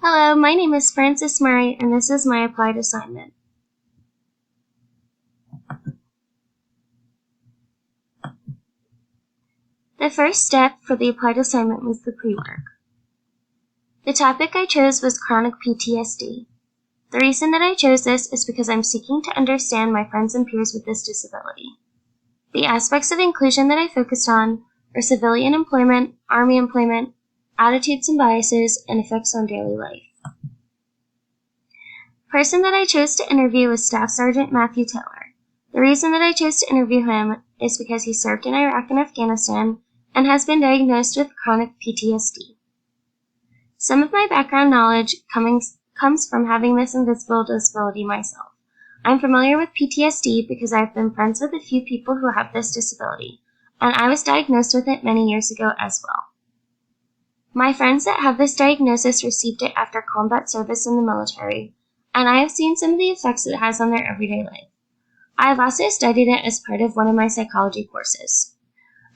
Hello, my name is Frances Murray, and this is my applied assignment. The first step for the applied assignment was the pre-work. The topic I chose was chronic PTSD. The reason that I chose this is because I'm seeking to understand my friends and peers with this disability. The aspects of inclusion that I focused on are civilian employment, Army employment, attitudes and biases, and effects on daily life. The person that I chose to interview was Staff Sergeant Matthew Taylor. The reason that I chose to interview him is because he served in Iraq and Afghanistan and has been diagnosed with chronic PTSD. Some of my background knowledge comes from having this invisible disability myself. I'm familiar with PTSD because I've been friends with a few people who have this disability, and I was diagnosed with it many years ago as well. My friends that have this diagnosis received it after combat service in the military, and I have seen some of the effects it has on their everyday life. I have also studied it as part of one of my psychology courses.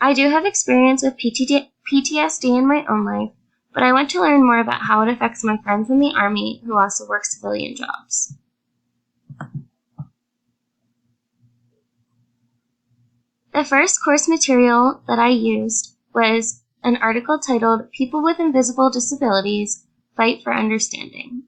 I do have experience with PTSD in my own life, but I want to learn more about how it affects my friends in the Army who also work civilian jobs. The first course material that I used was an article titled "People with Invisible Disabilities Fight for Understanding."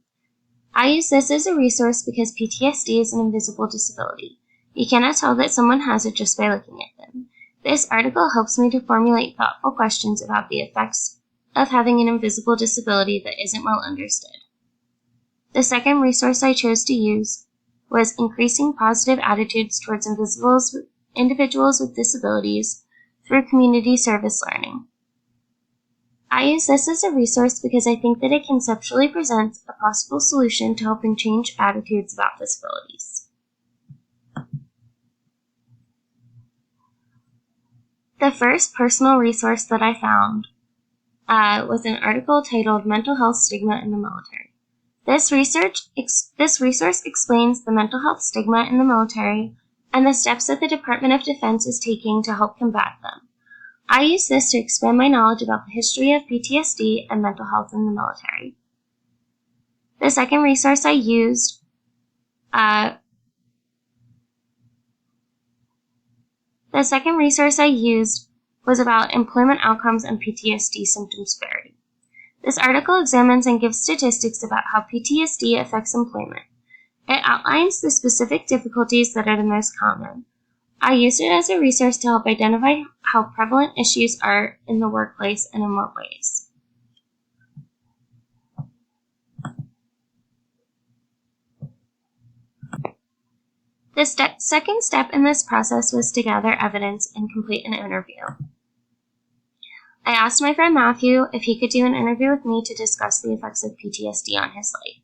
I use this as a resource because PTSD is an invisible disability. You cannot tell that someone has it just by looking at them. This article helps me to formulate thoughtful questions about the effects of having an invisible disability that isn't well understood. The second resource I chose to use was Increasing Positive Attitudes Towards Individuals with Disabilities Through Community Service Learning. I use this as a resource because I think that it conceptually presents a possible solution to helping change attitudes about disabilities. The first personal resource that I found was an article titled "Mental Health Stigma in the Military." This resource explains the mental health stigma in the military and the steps that the Department of Defense is taking to help combat them. I use this to expand my knowledge about the history of PTSD and mental health in the military. The second resource I used was about employment outcomes and PTSD symptom severity. This article examines and gives statistics about how PTSD affects employment. It outlines the specific difficulties that are the most common. I used it as a resource to help identify how prevalent issues are in the workplace and in what ways. The second step in this process was to gather evidence and complete an interview. I asked my friend Matthew if he could do an interview with me to discuss the effects of PTSD on his life.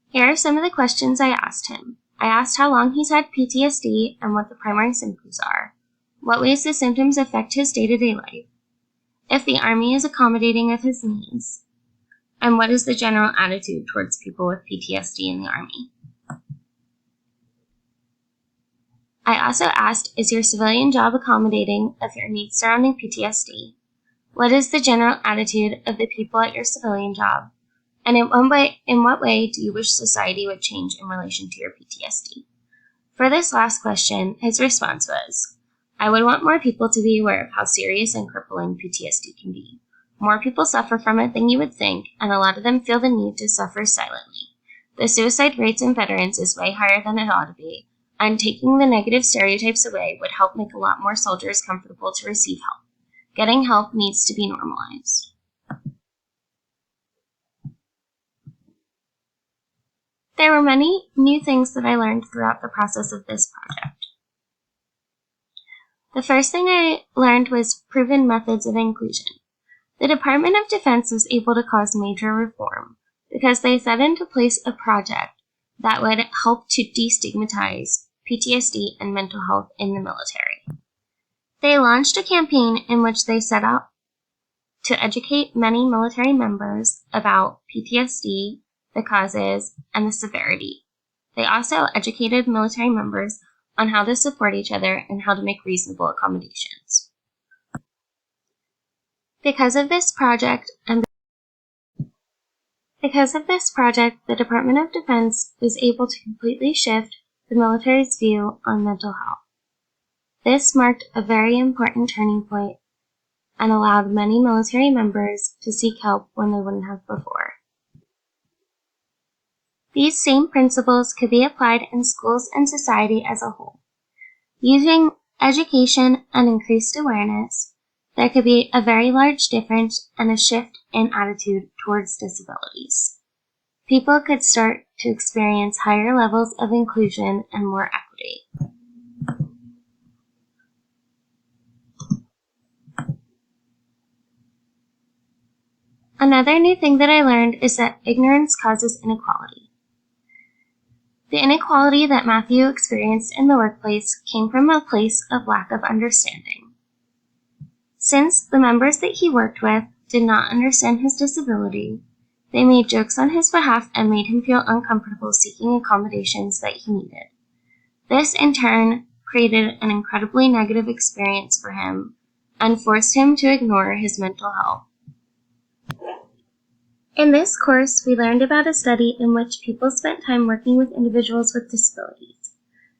Here are some of the questions I asked him. I asked how long he's had PTSD and what the primary symptoms are, what ways the symptoms affect his day-to-day life, if the Army is accommodating of his needs, and what is the general attitude towards people with PTSD in the Army. I also asked, is your civilian job accommodating of your needs surrounding PTSD? What is the general attitude of the people at your civilian job? And in what way do you wish society would change in relation to your PTSD? For this last question, his response was, I would want more people to be aware of how serious and crippling PTSD can be. More people suffer from it than you would think, and a lot of them feel the need to suffer silently. The suicide rates in veterans is way higher than it ought to be, and taking the negative stereotypes away would help make a lot more soldiers comfortable to receive help. Getting help needs to be normalized. There were many new things that I learned throughout the process of this project. The first thing I learned was proven methods of inclusion. The Department of Defense was able to cause major reform because they set into place a project that would help to destigmatize PTSD and mental health in the military. They launched a campaign in which they set out to educate many military members about PTSD, the causes, and the severity. They also educated military members on how to support each other and how to make reasonable accommodations. Because of this project and Because of this project, the Department of Defense was able to completely shift the military's view on mental health. This marked a very important turning point and allowed many military members to seek help when they wouldn't have before. These same principles could be applied in schools and society as a whole. Using education and increased awareness, there could be a very large difference and a shift in attitude towards disabilities. People could start to experience higher levels of inclusion and more equity. Another new thing that I learned is that ignorance causes inequality. The inequality that Matthew experienced in the workplace came from a place of lack of understanding. Since the members that he worked with did not understand his disability, they made jokes on his behalf and made him feel uncomfortable seeking accommodations that he needed. This, in turn, created an incredibly negative experience for him and forced him to ignore his mental health. In this course, we learned about a study in which people spent time working with individuals with disabilities.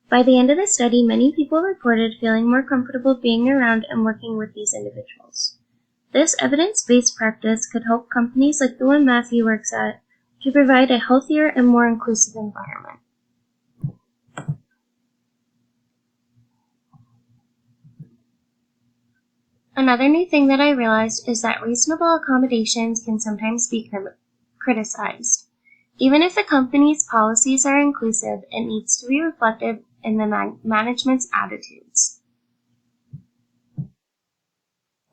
By the end of the study, many people reported feeling more comfortable being around and working with these individuals. This evidence-based practice could help companies like the one Matthew works at to provide a healthier and more inclusive environment. Another new thing that I realized is that reasonable accommodations can sometimes be criticized. Even if the company's policies are inclusive, it needs to be reflected in the management's attitudes.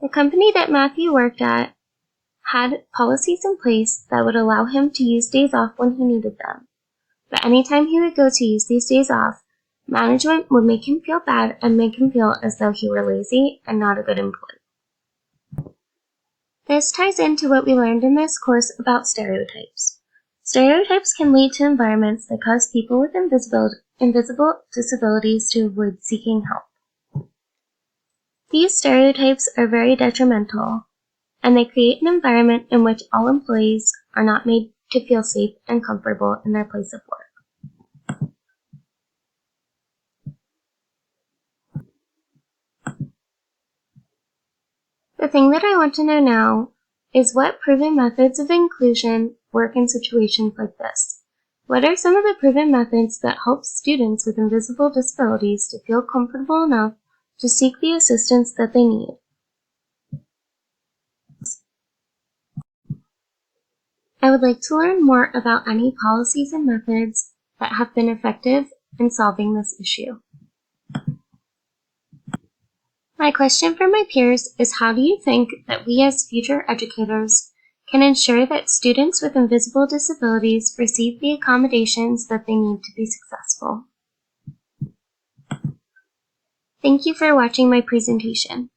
The company that Matthew worked at had policies in place that would allow him to use days off when he needed them. But anytime he would go to use these days off, management would make him feel bad and make him feel as though he were lazy and not a good employee. This ties into what we learned in this course about stereotypes. Stereotypes can lead to environments that cause people with invisible disabilities to avoid seeking help. These stereotypes are very detrimental, and they create an environment in which all employees are not made to feel safe and comfortable in their place of work. The thing that I want to know now is what proven methods of inclusion work in situations like this. What are some of the proven methods that help students with invisible disabilities to feel comfortable enough to seek the assistance that they need? I would like to learn more about any policies and methods that have been effective in solving this issue. My question for my peers is, how do you think that we as future educators can ensure that students with invisible disabilities receive the accommodations that they need to be successful? Thank you for watching my presentation.